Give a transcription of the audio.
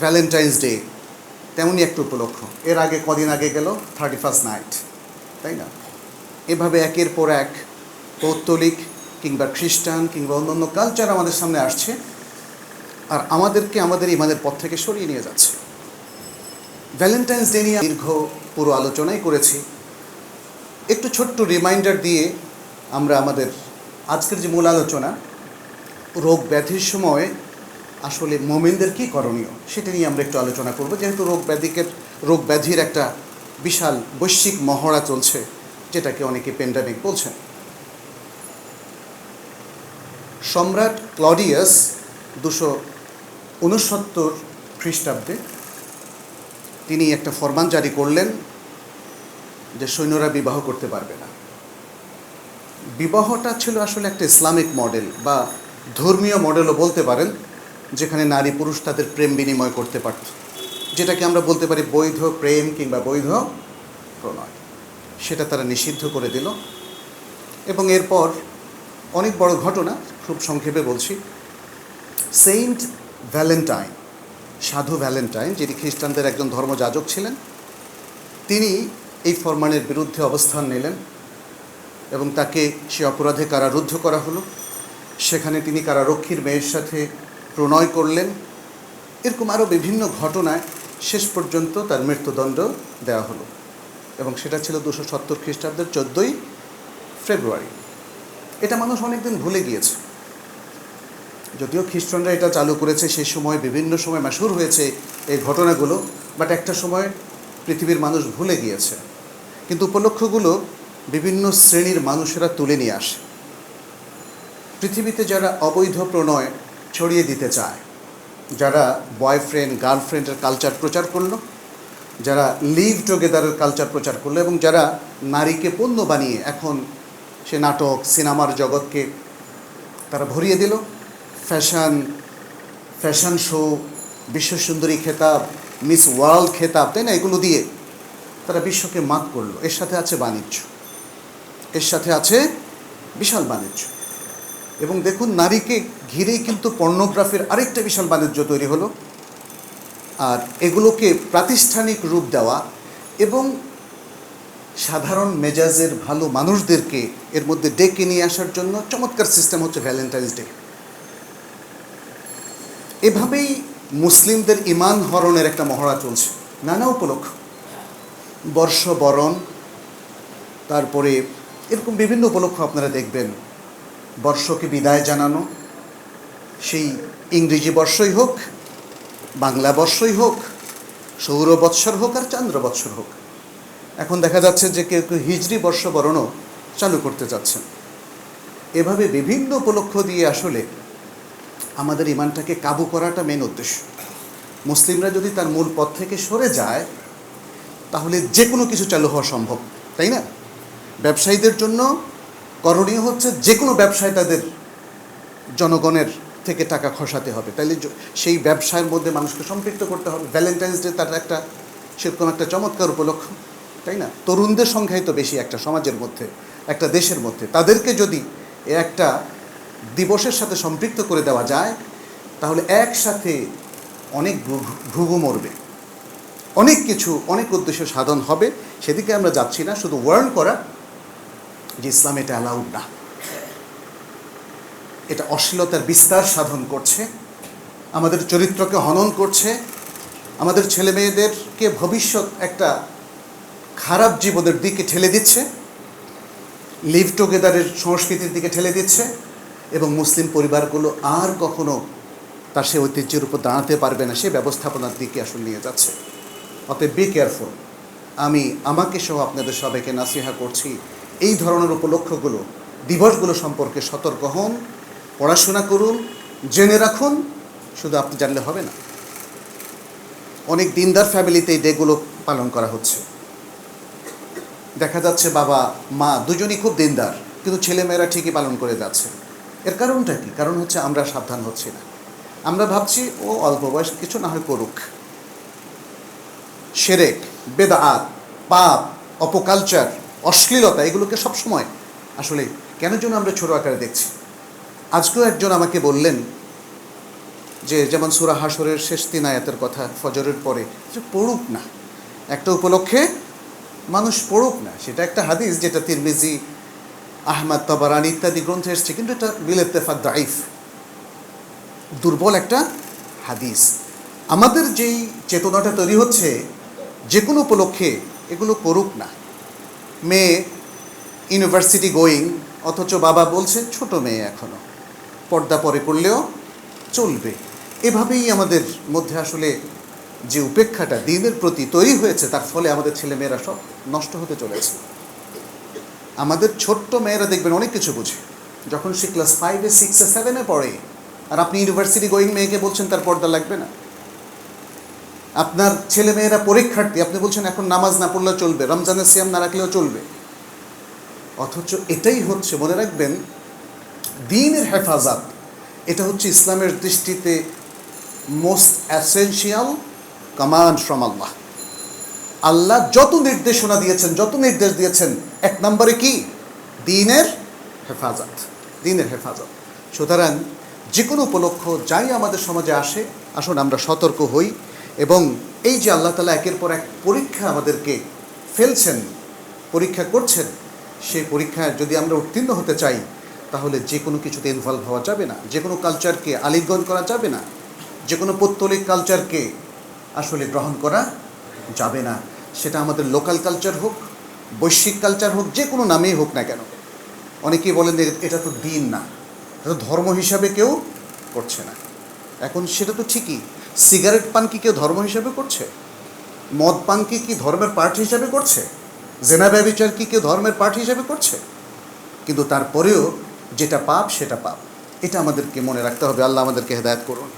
Valentine's day তেমনই একটা উপলক্ষ। এর আগে কদিন আগে গেল 31st নাইট, তাই না? এভাবে একের পর এক পৌত্তলিক কিংবা খ্রিস্টান কিংবা অন্যান্য কালচার আমাদের সামনে আসছে আর আমাদেরকে আমাদের ইমানের পথ থেকে সরিয়ে নিয়ে যাচ্ছে। ভ্যালেন্টাইন্স ডে নিয়ে দীর্ঘ পুরো আলোচনাই করেছি। একটু ছোট্ট রিমাইন্ডার দিয়ে আমরা আমাদের আজকের যে মূল আলোচনা, রোগ ব্যাধির সময় আসলে মুমিনদের কী করণীয় সেটা নিয়ে আমরা একটু আলোচনা করব, যেহেতু রোগ ব্যাধির একটা বিশাল বৈশ্বিক মহড়া চলছে, যেটাকে অনেকে প্যান্ডামিক বলছেন। সম্রাট ক্লডিয়াস 269 খ্রিস্টাব্দে তিনি একটা ফরমান জারি করলেন যে সৈন্যরা বিবাহ করতে পারবে না। বিবাহটা ছিল আসলে একটা ইসলামিক মডেল বা ধর্মীয় মডেলও বলতে পারেন, যেখানে নারী পুরুষ তাদের প্রেম বিনিময় করতে পারত, যেটাকে আমরা বলতে পারি বৈধ প্রেম কিংবা বৈধ প্রণয়। সেটা তারা নিষিদ্ধ করে দিল। এবং এরপর অনেক বড় ঘটনা, খুব সংক্ষেপে বলছি। সেইন্ট ভ্যালেন্টাইন, সাধু ভ্যালেন্টাইন, যিনি খ্রিস্টানদের একজন ধর্মযাজক ছিলেন, তিনি এই ফরমানের বিরুদ্ধে অবস্থান নিলেন এবং তাকে সে অপরাধে কারারুদ্ধ করা হলো। সেখানে তিনি কারারক্ষীর মেয়ের সাথে প্রণয় করলেন। এরকম আরও বিভিন্ন ঘটনায় শেষ পর্যন্ত তার মৃত্যুদণ্ড দেওয়া হলো এবং সেটা ছিল 270 খ্রিস্টাব্দের 14ই ফেব্রুয়ারি। এটা মানুষ অনেকদিন ভুলে গিয়েছে, যদিও খ্রিস্টানরা এটা চালু করেছে। সেই সময় বিভিন্ন সময় মাশহুর হয়েছে এই ঘটনাগুলো, বাট একটা সময় পৃথিবীর মানুষ ভুলে গিয়েছে। কিন্তু উপলক্ষগুলো বিভিন্ন শ্রেণীর মানুষেরা তুলে নিয়ে আসে। পৃথিবীতে যারা অবৈধ প্রণয় ছড়িয়ে দিতে চায়, যারা বয়ফ্রেন্ড গার্লফ্রেন্ডের কালচার প্রচার করলো, যারা লিভ টুগেদারের কালচার প্রচার করলো, এবং যারা নারীকে পণ্য বানিয়ে এখন সে নাটক সিনেমার জগৎকে তারা ভরিয়ে দিল, ফ্যাশন শো, বিশ্বসুন্দরী খেতাব, মিস ওয়ার্ল্ড খেতাব, তাই না, এগুলো দিয়ে তারা বিশ্বকে মাত করলো। এর সাথে আছে বাণিজ্য, এর সাথে আছে বিশাল বাণিজ্য। এবং দেখুন, নারীকে ঘিরেই কিন্তু পর্নোগ্রাফির আরেকটা বিশাল বাণিজ্য তৈরি হলো। আর এগুলোকে প্রাতিষ্ঠানিক রূপ দেওয়া এবং সাধারণ মেজাজের ভালো মানুষদেরকে এর মধ্যে ডেকে নিয়ে আসার জন্য চমৎকার সিস্টেম হচ্ছে ভ্যালেন্টাইন্স ডে। এভাবেই মুসলিমদের ইমান হরণের একটা মহড়া চলছে। নানা উপলক্ষ, বর্ষবরণ, তারপরে এরকম বিভিন্ন উপলক্ষ আপনারা দেখবেন। বর্ষকে বিদায় জানানো, সেই ইংরেজি বর্ষই হোক, বাংলা বর্ষই হোক, সৌর বৎসর হোক আর চান্দ্র বৎসর হোক। এখন দেখা যাচ্ছে যে কেউ কেউ হিজরি বর্ষবরণও চালু করতে যাচ্ছেন। এভাবে বিভিন্ন উপলক্ষ দিয়ে আসলে আমাদের ইমানটাকে কাবু করাটা মেন উদ্দেশ্য। মুসলিমরা যদি তার মূল পথ থেকে সরে যায়, তাহলে যে কোনো কিছু চালু হওয়া সম্ভব, তাই না? ব্যবসায়ীদের জন্য করণীয় হচ্ছে যে কোনো ব্যবসায় তাদের জনগণের থেকে টাকা খসাতে হবে, তাইলে সেই ব্যবসায়ের মধ্যে মানুষকে সম্পৃক্ত করতে হবে। ভ্যালেন্টাইন্স ডে তার একটা সেরকম একটা চমৎকার উপলক্ষ, তাই না? তরুণদের সংখ্যাই তো বেশি একটা সমাজের মধ্যে, একটা দেশের মধ্যে। তাদেরকে যদি একটা দিবসের সাথে সম্পৃক্ত করে দেওয়া যায়, তাহলে একসাথে অনেক ভ্রুগু মরবে, অনেক কিছু, অনেক উদ্দেশ্য সাধন হবে। সেদিকে আমরা যাচ্ছি না, শুধু ওয়ার্ন করা যে ইসলাম এটা অ্যালাউড না, এটা অশ্লীলতার বিস্তার সাধন করছে, আমাদের চরিত্রকে হনন করছে, আমাদের ছেলে মেয়েদেরকে ভবিষ্যৎ একটা খারাপ জীবনের দিকে ঠেলে দিচ্ছে, লিভ টুগেদারের সংস্কৃতির দিকে ঠেলে দিচ্ছে, এবং মুসলিম পরিবারগুলো আর কখনো তার সে ঐতিহ্যের উপর দাঁড়াতে পারবে না, সে ব্যবস্থাপনার দিকে আসলে নিয়ে যাচ্ছে। অতএব বি কেয়ারফুল। আমি আমাকে সহ আপনাদের সবাইকে নাসিহা করছি, এই ধরনের উপলক্ষগুলো, দিবসগুলো সম্পর্কে সতর্ক হন, পড়াশোনা করুন, জেনে রাখুন। শুধু আপনি জানলে হবে না। অনেক দিনদার ফ্যামিলিতে এই ডেগুলো পালন করা হচ্ছে। দেখা যাচ্ছে বাবা মা দুজনই খুব দিনদার, কিন্তু ছেলেমেয়েরা ঠিকই পালন করে যাচ্ছে। এর কারণটা কি? কারণ হচ্ছে আমরা সাবধান হচ্ছি না। আমরা ভাবছি ও অল্প বয়স, কিছু না হয় করুক। শিরক, বেদাত, পাপ, অপকালচার, অশ্লীলতা, এগুলোকে সবসময় আসলে কেন যেন আমরা ছোট আকারে দেখছি। আজকেও একজন আমাকে বললেন যে যেমন সূরা হাশরের শেষ 3 আয়াতের কথা ফজরের পরে, যে পড়ুক না, একটা উপলক্ষে মানুষ পড়ুক না। সেটা একটা হাদিস যেটা তিরমিজি, আহমদ, তাবারানী ইত্যাদি গ্রন্থে এসছে, কিন্তু এটা বিল ইত্তেফাক দাইফ, দুর্বল একটা হাদিস। আমাদের যেই চেতনাটা তৈরি হচ্ছে যে কোনো উপলক্ষে এগুলো করুক না। মেয়ে ইউনিভার্সিটি গোয়িং, অথচ বাবা বলছে ছোট মেয়ে এখনও, পর্দা পরে করলেও চলবে। এভাবেই আমাদের মধ্যে আসলে যে উপেক্ষাটা দিনের প্রতি তৈরি হয়েছে, তার ফলে আমাদের ছেলেমেয়েরা সব নষ্ট হতে চলেছে। আমাদের ছোট্ট মেয়েরা দেখবেন অনেক কিছু বুঝে, যখন সে ক্লাস 5-এ 6-এ 7-এ পড়ে, আর আপনি ইউনিভার্সিটি গোয়িং মেয়েকে বলছেন তার পর্দা লাগবে না। আপনার ছেলেমেয়েরা পরীক্ষার্থী, আপনি বলছেন এখন নামাজ না পড়লেও চলবে, রমজানের সিয়াম না রাখলেও চলবে। অথচ এটাই হচ্ছে, মনে রাখবেন, দ্বীনের হেফাজত। এটা হচ্ছে ইসলামের দৃষ্টিতে মোস্ট এসেনশিয়াল কমান্ড ফ্রম আল্লাহ। আল্লাহ যত নির্দেশনা দিয়েছেন, যত নির্দেশ দিয়েছেন, 1 নম্বরে কি? দ্বীনের হেফাজত, দ্বীনের হেফাজত। সুতরাং যে কোনো উপলক্ষ যাই আমাদের সমাজে আসে, আসুন আমরা সতর্ক হই। এবং এই যে আল্লাহ তাআলা একের পর এক পরীক্ষা আমাদেরকে ফেলছেন, পরীক্ষা করছেন, সেই পরীক্ষায় যদি আমরা উত্তীর্ণ হতে চাই, তাহলে যে কোনো কিছুতে ইনভলভ হওয়া যাবে না, যে কোনো কালচারকে আলিঙ্গন করা যাবে না, যে কোনো পৌত্তলিক কালচারকে আসলে গ্রহণ করা যাবে না। সেটা আমাদের লোকাল কালচার হোক, বৈশ্বিক কালচার হোক, যে কোনো নামেই হোক না কেন। অনেকেই বলেন যে এটা তো দিন না, এটা তো ধর্ম হিসাবে কেউ করছে না। এখন সেটা তো ঠিকই, সিগারেট পান কি কেউ ধর্ম হিসাবে করছে? মদ পান কি ধর্মের পার্ট হিসাবে করছে? জেনা ব্যভিচার কি কেউ ধর্মের পার্ট হিসাবে করছে? কিন্তু তারপরেও যেটা পাপ সেটা পাপ, এটা আমাদেরকে মনে রাখতে হবে। আল্লাহ আমাদেরকে হেদায়েত করুন।